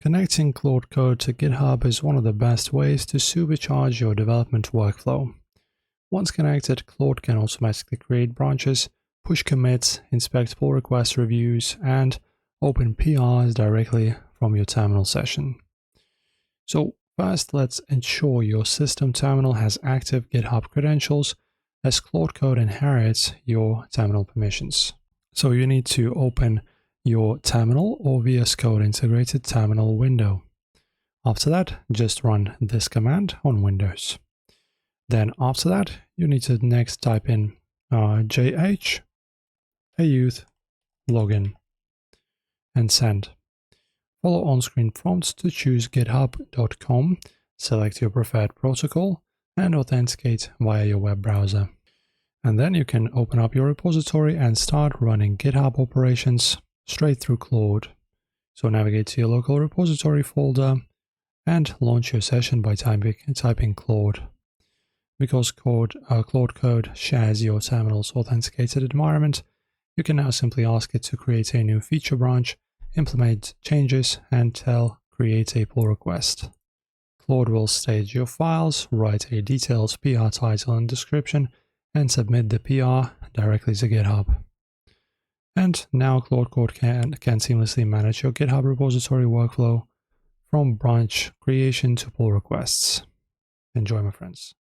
Connecting Claude Code to GitHub is one of the best ways to supercharge your development workflow. Once connected, Claude can automatically create branches, push commits, inspect pull request reviews, and open PRs directly from your terminal session. So first, let's ensure your system terminal has active GitHub credentials, as Claude Code inherits your terminal permissions. So you need to open your terminal or VS Code integrated terminal window. After that, just run this command on Windows. Then after that, you need to next type in jh auth login and send. Follow on-screen prompts to choose github.com, select your preferred protocol, and authenticate via your web browser. And then you can open up your repository and start running GitHub operations straight through Claude. So navigate to your local repository folder and launch your session by typing Claude. Because Claude Code shares your terminal's authenticated environment, you can now simply ask it to create a new feature branch, implement changes, and tell create a pull request. Claude will stage your files, write a detailed PR title and description, and submit the PR directly to GitHub. And now Claude Code can seamlessly manage your GitHub repository workflow from branch creation to pull requests. Enjoy, my friends.